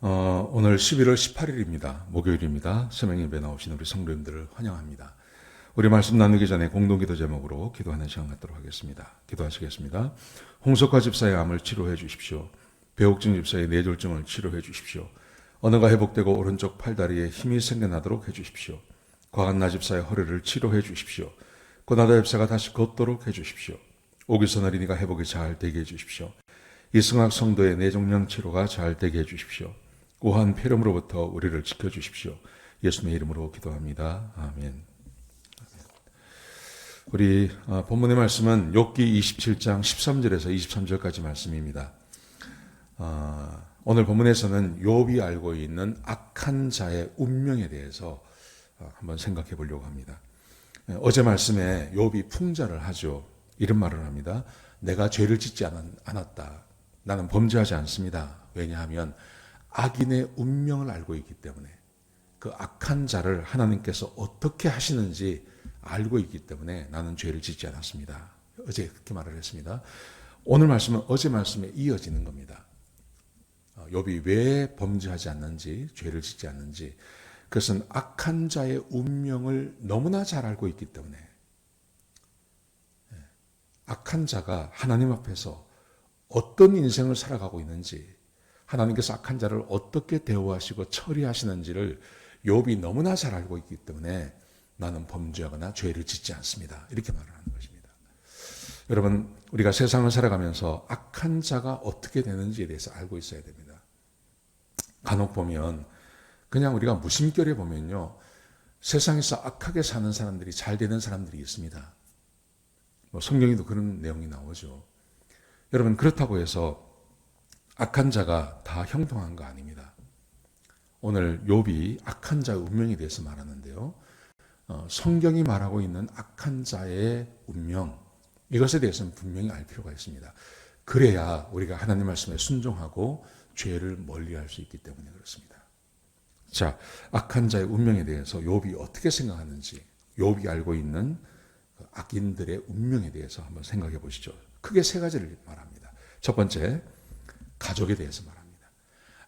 오늘 11월 18일입니다. 목요일입니다. 새명예배 나오신 우리 성도님들을 환영합니다. 우리 말씀 나누기 전에 공동기도 제목으로 기도하는 시간 갖도록 하겠습니다. 기도하시겠습니다. 홍석화 집사의 암을 치료해 주십시오. 배옥진 집사의 뇌졸중을 치료해 주십시오. 언어가 회복되고 오른쪽 팔다리에 힘이 생겨나도록 해 주십시오. 과한나 집사의 허리를 치료해 주십시오. 고나다 집사가 다시 걷도록 해 주십시오. 오기선 어린이가 회복이 잘 되게 해 주십시오. 이승학 성도의 뇌종양 치료가 잘 되게 해 주십시오. 우한 폐렴으로부터 우리를 지켜주십시오. 예수님의 이름으로 기도합니다. 아멘. 우리 본문의 말씀은 욥기 27장 13절에서 23절까지 말씀입니다. 오늘 본문에서는 욥이 알고 있는 악한 자의 운명에 대해서 한번 생각해 보려고 합니다. 어제 말씀에 욥이 풍자를 하죠. 이런 말을 합니다. 내가 죄를 짓지 않았다. 나는 범죄하지 않습니다. 왜냐하면 악인의 운명을 알고 있기 때문에, 그 악한 자를 하나님께서 어떻게 하시는지 알고 있기 때문에 나는 죄를 짓지 않았습니다. 어제 그렇게 말을 했습니다. 오늘 말씀은 어제 말씀에 이어지는 겁니다. 욥이 왜 범죄하지 않는지, 죄를 짓지 않는지, 그것은 악한 자의 운명을 너무나 잘 알고 있기 때문에, 악한 자가 하나님 앞에서 어떤 인생을 살아가고 있는지, 하나님께서 악한 자를 어떻게 대우하시고 처리하시는지를 욥이 너무나 잘 알고 있기 때문에 나는 범죄하거나 죄를 짓지 않습니다. 이렇게 말을 하는 것입니다. 여러분, 우리가 세상을 살아가면서 악한 자가 어떻게 되는지에 대해서 알고 있어야 됩니다. 간혹 보면 그냥 우리가 무심결에 보면요, 세상에서 악하게 사는 사람들이 잘 되는 사람들이 있습니다. 성경에도 그런 내용이 나오죠. 여러분, 그렇다고 해서 악한 자가 다 형통한 거 아닙니다. 오늘 욥이 악한 자의 운명에 대해서 말하는데요. 성경이 말하고 있는 악한 자의 운명, 이것에 대해서는 분명히 알 필요가 있습니다. 그래야 우리가 하나님 말씀에 순종하고 죄를 멀리할 수 있기 때문에 그렇습니다. 자, 악한 자의 운명에 대해서 욥이 어떻게 생각하는지, 욥이 알고 있는 악인들의 운명에 대해서 한번 생각해 보시죠. 크게 세 가지를 말합니다. 첫 번째, 가족에 대해서 말합니다.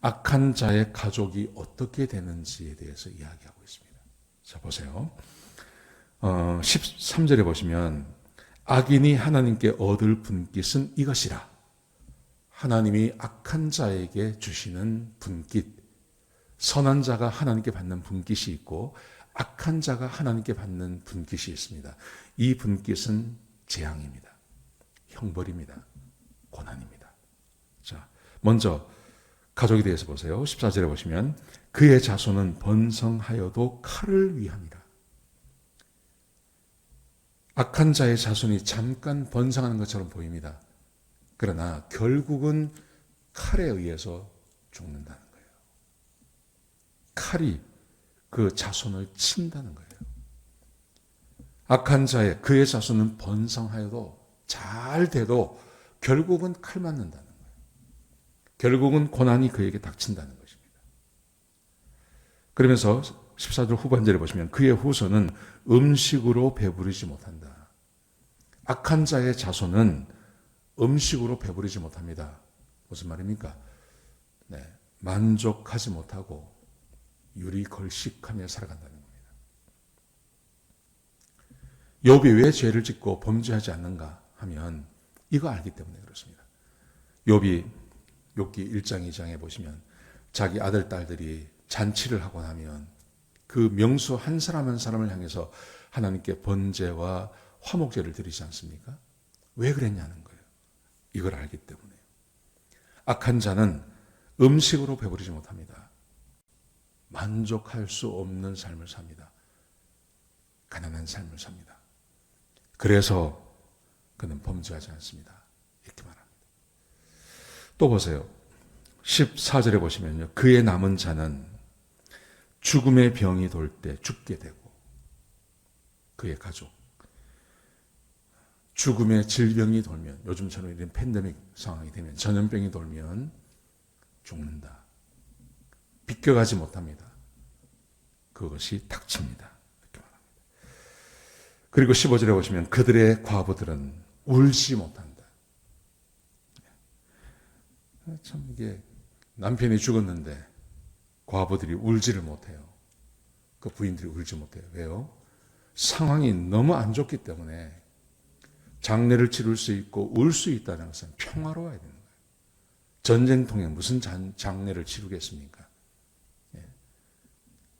악한 자의 가족이 어떻게 되는지에 대해서 이야기하고 있습니다. 자, 보세요. 13절에 보시면 악인이 하나님께 얻을 분깃은 이것이라. 하나님이 악한 자에게 주시는 분깃, 선한 자가 하나님께 받는 분깃이 있고 악한 자가 하나님께 받는 분깃이 있습니다. 이 분깃은 재앙입니다. 형벌입니다. 고난입니다. 자, 먼저 가족에 대해서 보세요. 14절에 보시면 그의 자손은 번성하여도 칼을 위함이라. 악한 자의 자손이 잠깐 번성하는 것처럼 보입니다. 그러나 결국은 칼에 의해서 죽는다는 거예요. 칼이 그 자손을 친다는 거예요. 악한 자의 그의 자손은 번성하여도 잘 돼도 결국은 칼 맞는다는 거예요. 결국은 고난이 그에게 닥친다는 것입니다. 그러면서 14절 후반절에 보시면 그의 후손은 음식으로 배부르지 못한다. 악한 자의 자손은 음식으로 배부르지 못합니다. 무슨 말입니까? 네, 만족하지 못하고 유리걸식하며 살아간다는 겁니다. 욥이 왜 죄를 짓고 범죄하지 않는가 하면 이거 알기 때문에 그렇습니다. 욥기 1장 2장에 보시면 자기 아들 딸들이 잔치를 하고 나면 그 명수 한 사람 한 사람을 향해서 하나님께 번제와 화목제를 드리지 않습니까? 왜 그랬냐는 거예요. 이걸 알기 때문에요. 악한 자는 음식으로 배부르지 못합니다. 만족할 수 없는 삶을 삽니다. 가난한 삶을 삽니다. 그래서 그는 범죄하지 않습니다. 이렇게 말합니다. 또 보세요. 14절에 보시면요. 그의 남은 자는 죽음의 병이 돌 때 죽게 되고 그의 가족, 죽음의 질병이 돌면, 요즘처럼 이런 팬데믹 상황이 되면, 전염병이 돌면 죽는다. 비껴가지 못합니다. 그것이 닥칩니다. 이렇게 말합니다. 그리고 15절에 보시면 그들의 과부들은 울지 못한다. 참 이게 남편이 죽었는데 과부들이 울지를 못해요. 그 부인들이 울지 못해요. 왜요? 상황이 너무 안 좋기 때문에 장례를 치를 수 있고 울 수 있다는 것은 평화로워야 되는 거예요. 전쟁통에 무슨 장례를 치르겠습니까? 예.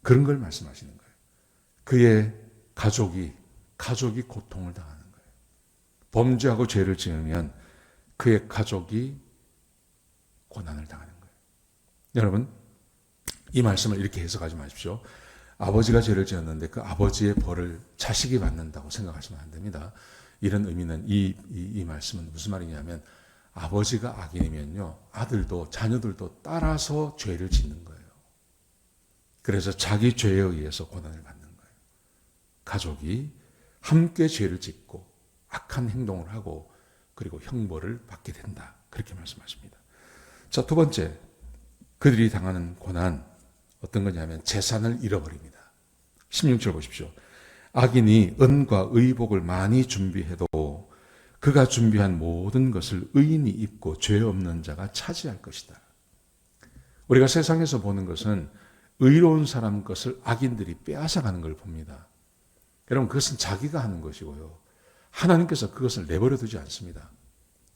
그런 걸 말씀하시는 거예요. 그의 가족이 고통을 당하는 거예요. 범죄하고 죄를 지으면 그의 가족이 고난을 당하는 거예요. 여러분, 이 말씀을 이렇게 해석하지 마십시오. 아버지가 죄를 지었는데 그 아버지의 벌을 자식이 받는다고 생각하시면 안 됩니다. 이런 의미는 이 말씀은 무슨 말이냐면 아버지가 악인이면요, 아들도 자녀들도 따라서 죄를 짓는 거예요. 그래서 자기 죄에 의해서 고난을 받는 거예요. 가족이 함께 죄를 짓고 악한 행동을 하고 그리고 형벌을 받게 된다. 그렇게 말씀하십니다. 자, 두 번째, 그들이 당하는 고난 어떤 거냐면 재산을 잃어버립니다. 16절 보십시오. 악인이 은과 의복을 많이 준비해도 그가 준비한 모든 것을 의인이 입고 죄 없는 자가 차지할 것이다. 우리가 세상에서 보는 것은 의로운 사람 것을 악인들이 빼앗아가는 걸 봅니다. 여러분, 그것은 자기가 하는 것이고요. 하나님께서 그것을 내버려 두지 않습니다.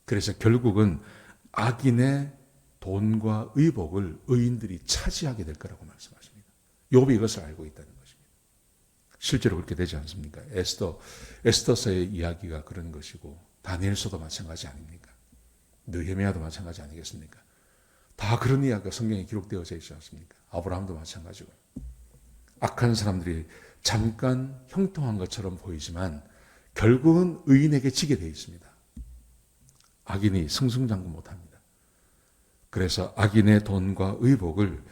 그래서 결국은 악인의 돈과 의복을 의인들이 차지하게 될 거라고 말씀하십니다. 욥이 이것을 알고 있다는 것입니다. 실제로 그렇게 되지 않습니까? 에스더서의 이야기가 그런 것이고 다니엘서도 마찬가지 아닙니까? 느헤미야도 마찬가지 아니겠습니까? 다 그런 이야기가 성경에 기록되어져 있지 않습니까? 아브라함도 마찬가지고. 악한 사람들이 잠깐 형통한 것처럼 보이지만 결국은 의인에게 지게 되어 있습니다. 악인이 승승장구 못합니다. 그래서 악인의 돈과 의복을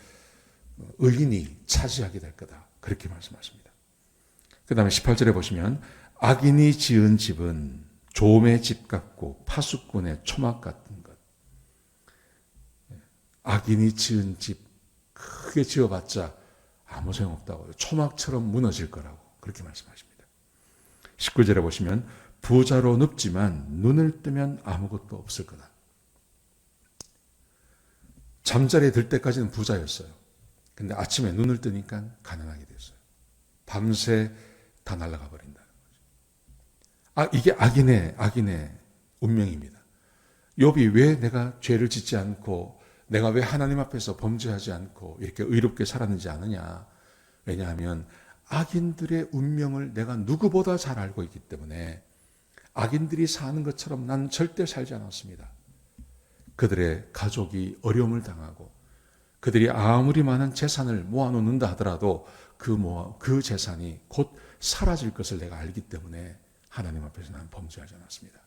의인이 차지하게 될 거다. 그렇게 말씀하십니다. 그 다음에 18절에 보시면 악인이 지은 집은 좀의 집 같고 파수꾼의 초막 같은 것. 악인이 지은 집 크게 지어봤자 아무 소용없다고요. 초막처럼 무너질 거라고 그렇게 말씀하십니다. 19절에 보시면 부자로 눕지만 눈을 뜨면 아무것도 없을 거다. 잠자리에 들 때까지는 부자였어요. 근데 아침에 눈을 뜨니까 가난하게 됐어요. 밤새 다 날아가 버린다는 거죠. 이게 악인의 운명입니다. 욥이 왜 내가 죄를 짓지 않고 내가 왜 하나님 앞에서 범죄하지 않고 이렇게 의롭게 살았는지 아느냐? 왜냐하면 악인들의 운명을 내가 누구보다 잘 알고 있기 때문에 악인들이 사는 것처럼 난 절대 살지 않았습니다. 그들의 가족이 어려움을 당하고 그들이 아무리 많은 재산을 모아놓는다 하더라도 그 재산이 곧 사라질 것을 내가 알기 때문에 하나님 앞에서 나는 범죄하지 않았습니다.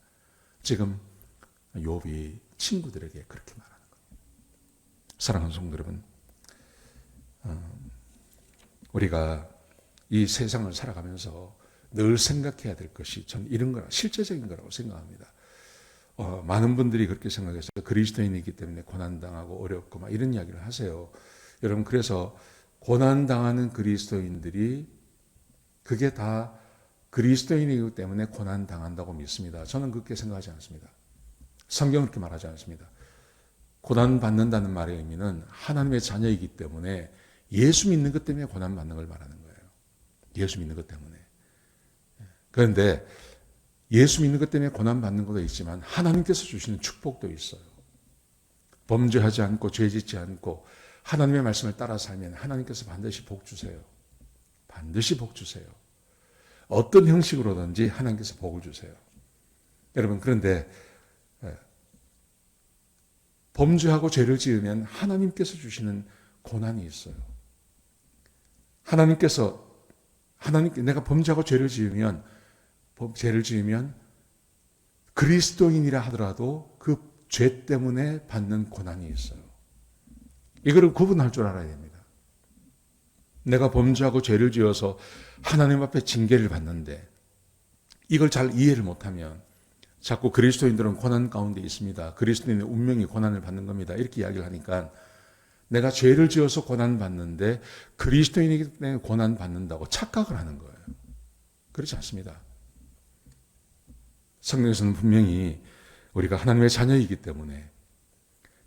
지금 욥이 친구들에게 그렇게 말하는 거예요. 사랑하는 성도 여러분, 우리가 이 세상을 살아가면서 늘 생각해야 될 것이 전 이런 거라 실제적인 거라고 생각합니다. 많은 분들이 그렇게 생각해서 그리스도인이기 때문에 고난당하고 어렵고 막 이런 이야기를 하세요. 여러분, 그래서 고난당하는 그리스도인들이 그게 다 그리스도인이기 때문에 고난당한다고 믿습니다. 저는 그렇게 생각하지 않습니다. 성경은 그렇게 말하지 않습니다. 고난받는다는 말의 의미는 하나님의 자녀이기 때문에 예수 믿는 것 때문에 고난받는 걸 말하는 거예요. 예수 믿는 것 때문에. 그런데 예수 믿는 것 때문에 고난받는 것도 있지만 하나님께서 주시는 축복도 있어요. 범죄하지 않고 죄짓지 않고 하나님의 말씀을 따라 살면 하나님께서 반드시 복 주세요. 반드시 복 주세요. 어떤 형식으로든지 하나님께서 복을 주세요. 여러분, 그런데 범죄하고 죄를 지으면 하나님께서 주시는 고난이 있어요. 내가 범죄하고 죄를 지으면 그리스도인이라 하더라도 그 죄 때문에 받는 고난이 있어요. 이거를 구분할 줄 알아야 됩니다. 내가 범죄하고 죄를 지어서 하나님 앞에 징계를 받는데 이걸 잘 이해를 못하면 자꾸 그리스도인들은 고난 가운데 있습니다. 그리스도인의 운명이 고난을 받는 겁니다. 이렇게 이야기를 하니까 내가 죄를 지어서 고난받는데 그리스도인이기 때문에 고난받는다고 착각을 하는 거예요. 그렇지 않습니다. 성경에서는 분명히 우리가 하나님의 자녀이기 때문에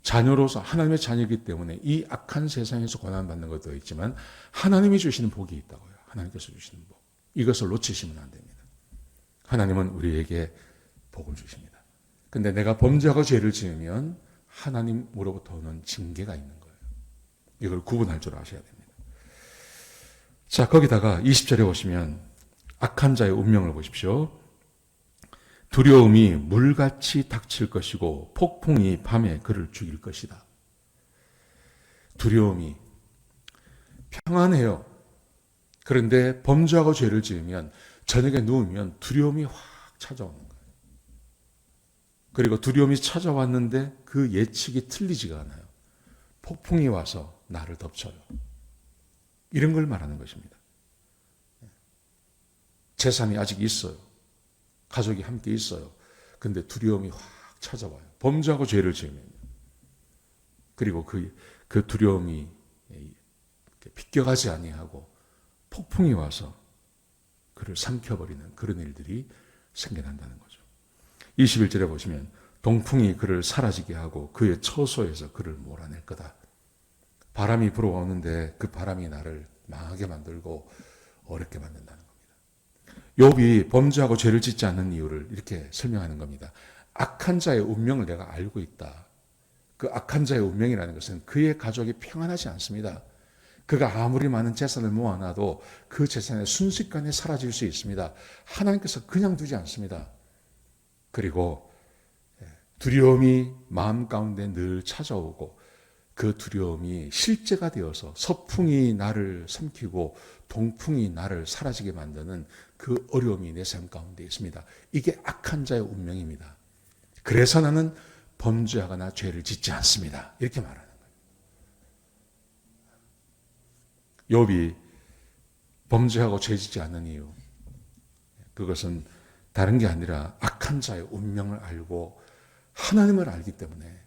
자녀로서 하나님의 자녀이기 때문에 이 악한 세상에서 고난받는 것도 있지만 하나님이 주시는 복이 있다고요. 하나님께서 주시는 복. 이것을 놓치시면 안 됩니다. 하나님은 우리에게 복을 주십니다. 근데 내가 범죄하고 죄를 지으면 하나님으로부터 오는 징계가 있는 거예요. 이걸 구분할 줄 아셔야 됩니다. 자, 거기다가 20절에 보시면 악한 자의 운명을 보십시오. 두려움이 물같이 닥칠 것이고 폭풍이 밤에 그를 죽일 것이다. 두려움이 평안해요. 그런데 범죄하고 죄를 지으면 저녁에 누우면 두려움이 확 찾아오는 거예요. 그리고 두려움이 찾아왔는데 그 예측이 틀리지가 않아요. 폭풍이 와서 나를 덮쳐요. 이런 걸 말하는 것입니다. 재산이 아직 있어요. 가족이 함께 있어요. 근데 두려움이 확 찾아와요. 범죄하고 죄를 지으면요. 그리고 그 두려움이 비껴가지 아니하고 폭풍이 와서 그를 삼켜버리는 그런 일들이 생겨난다는 거죠. 21절에 보시면 동풍이 그를 사라지게 하고 그의 처소에서 그를 몰아낼 거다. 바람이 불어오는데 그 바람이 나를 망하게 만들고 어렵게 만든다는 겁니다. 욥이 범죄하고 죄를 짓지 않는 이유를 이렇게 설명하는 겁니다. 악한 자의 운명을 내가 알고 있다. 그 악한 자의 운명이라는 것은 그의 가족이 평안하지 않습니다. 그가 아무리 많은 재산을 모아놔도 그 재산이 순식간에 사라질 수 있습니다. 하나님께서 그냥 두지 않습니다. 그리고 두려움이 마음 가운데 늘 찾아오고 그 두려움이 실제가 되어서 서풍이 나를 삼키고 동풍이 나를 사라지게 만드는 그 어려움이 내 삶 가운데 있습니다. 이게 악한 자의 운명입니다. 그래서 나는 범죄하거나 죄를 짓지 않습니다. 이렇게 말하는 거예요. 욥이 범죄하고 죄 짓지 않는 이유, 그것은 다른 게 아니라 악한 자의 운명을 알고 하나님을 알기 때문에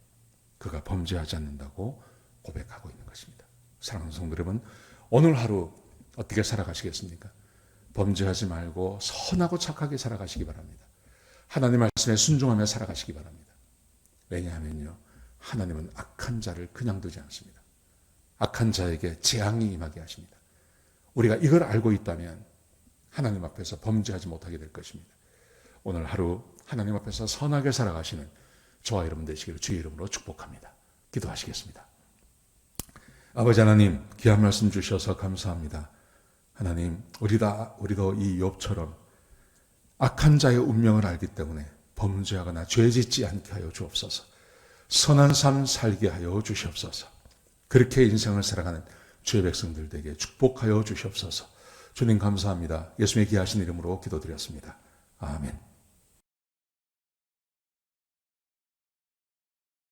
그가 범죄하지 않는다고 고백하고 있는 것입니다. 사랑하는 성도 여러분, 오늘 하루 어떻게 살아가시겠습니까? 범죄하지 말고 선하고 착하게 살아가시기 바랍니다. 하나님 말씀에 순종하며 살아가시기 바랍니다. 왜냐하면요, 하나님은 악한 자를 그냥 두지 않습니다. 악한 자에게 재앙이 임하게 하십니다. 우리가 이걸 알고 있다면 하나님 앞에서 범죄하지 못하게 될 것입니다. 오늘 하루 하나님 앞에서 선하게 살아가시는 저와 여러분 되시기를 주의 이름으로 축복합니다. 기도하시겠습니다. 아버지 하나님, 귀한 말씀 주셔서 감사합니다. 하나님, 우리도 이 욥처럼 악한 자의 운명을 알기 때문에 범죄하거나 죄 짓지 않게 하여 주옵소서. 선한 삶 살게 하여 주시옵소서. 그렇게 인생을 살아가는 주의 백성들에게 축복하여 주시옵소서. 주님 감사합니다. 예수님의 귀하신 이름으로 기도드렸습니다. 아멘.